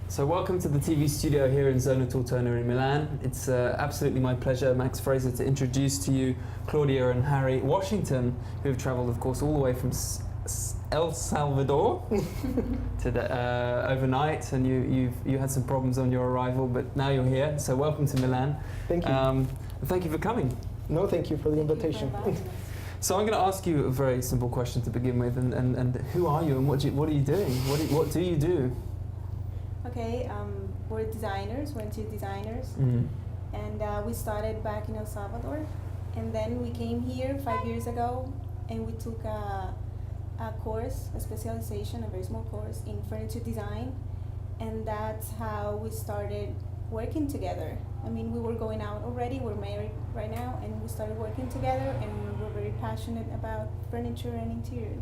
So welcome to the TV studio here in Zona Tortona in Milan. It's absolutely my pleasure, Max Fraser, to introduce to you Claudia and Harry Washington, who have travelled, of course, all the way from El Salvador to overnight, and you had some problems on your arrival, but now you're here, so welcome to Milan. Thank you. Thank you for coming. No, thank you for the invitation. So I'm going to ask you a very simple question to begin with, and who are you and what are you doing? What do you do? Okay, we're designers, we're interior designers, and we started back in El Salvador, and then we came here 5 years ago, and we took a course, a specialization, a very small course in furniture design, and that's how we started working together. I mean, we were going out already, we're married right now, and we started working together, and we're very passionate about furniture and interiors.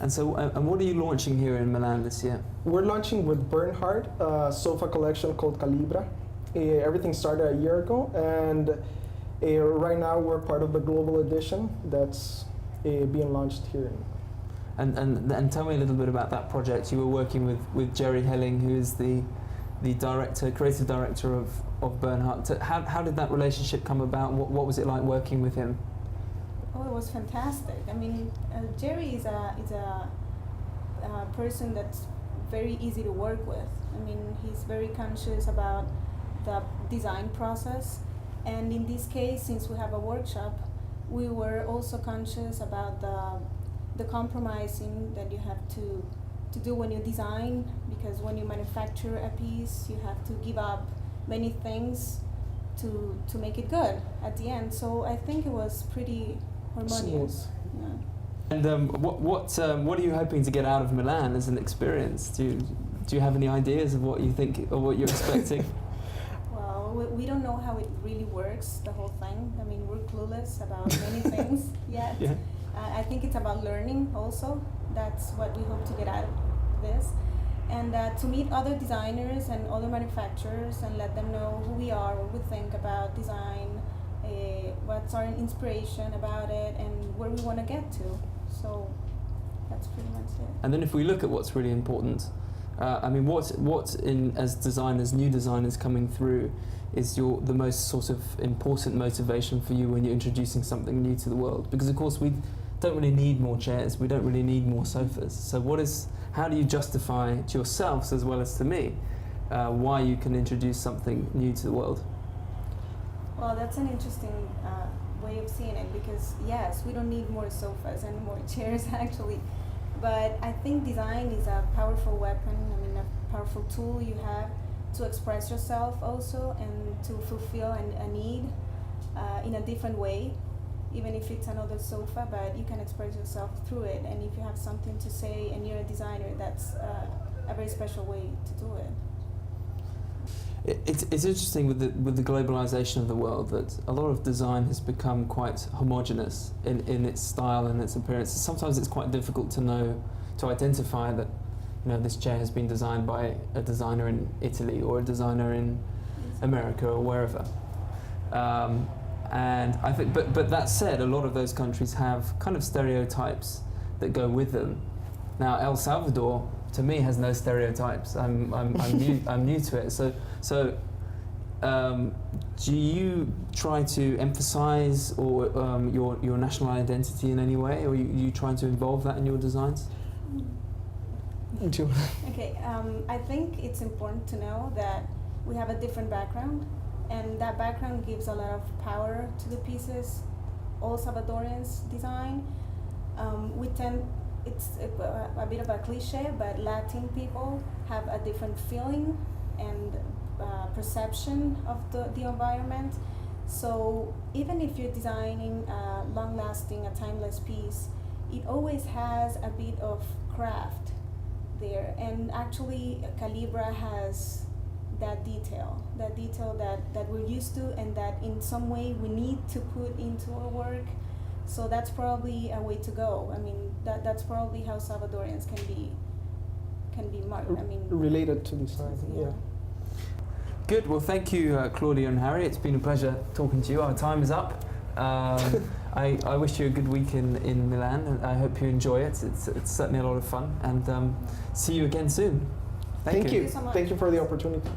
And so, and what are you launching here in Milan this year? We're launching with Bernhardt a sofa collection called Calibra. Everything started a year ago, and right now we're part of the global edition that's being launched here. And tell me a little bit about that project. You were working with Jerry Helling, who is the director, creative director of Bernhardt. How did that relationship come about? What was it like working with him? Oh, it was fantastic. I mean, Jerry is a person that's very easy to work with. I mean, he's very conscious about the design process, and in this case, since we have a workshop, we were also conscious about the compromising that you have to do when you design, because when you manufacture a piece, you have to give up many things to make it good at the end. So I think it was pretty harmonious. Yeah. And what are you hoping to get out of Milan as an experience? Do you have any ideas of what you think or what you're expecting? Well, we don't know how it really works, the whole thing. I mean, we're clueless about many things yet. Yeah. I think it's about learning also. That's what we hope to get out of this. And to meet other designers and other manufacturers and let them know who we are, what we think about design, what's our inspiration about it, and where we want to get to. So that's pretty much it. And then if we look at what's really important, I mean, what in as designers, new designers coming through, is the most sort of important motivation for you when you're introducing something new to the world? Because of course we don't really need more chairs, we don't really need more sofas. So how do you justify to yourselves as well as to me why you can introduce something new to the world? Well, that's an interesting way of seeing it, because yes, we don't need more sofas and more chairs actually, but I think design is a powerful weapon, I mean a powerful tool you have to express yourself also and to fulfill a need in a different way, even if it's another sofa, but you can express yourself through it, and if you have something to say and you're a designer, that's a very special way to do it. It's interesting with the globalization of the world that a lot of design has become quite homogeneous in its style and its appearance. Sometimes it's quite difficult to identify that, you know, this chair has been designed by a designer in Italy or a designer in America or wherever. And I think, but that said, a lot of those countries have kind of stereotypes that go with them. Now, El Salvador, to me, has no stereotypes. I'm new to it. So do you try to emphasize your national identity in any way, or you trying to involve that in your designs? Okay, I think it's important to know that we have a different background, and that background gives a lot of power to the pieces. All Salvadorians design. It's a bit of a cliche, but Latin people have a different feeling and perception of the environment. So even if you're designing a long-lasting, a timeless piece, it always has a bit of craft there. And actually, Calibra has that detail that we're used to, and that in some way we need to put into our work. So that's probably a way to go. I mean, that's probably how Salvadorians can be related to design. Yeah. Good. Well, thank you, Claudia and Harry. It's been a pleasure talking to you. Our time is up. I wish you a good week in Milan, and I hope you enjoy it. It's certainly a lot of fun, and see you again soon. Thank you. you so much. Thank you for the opportunity.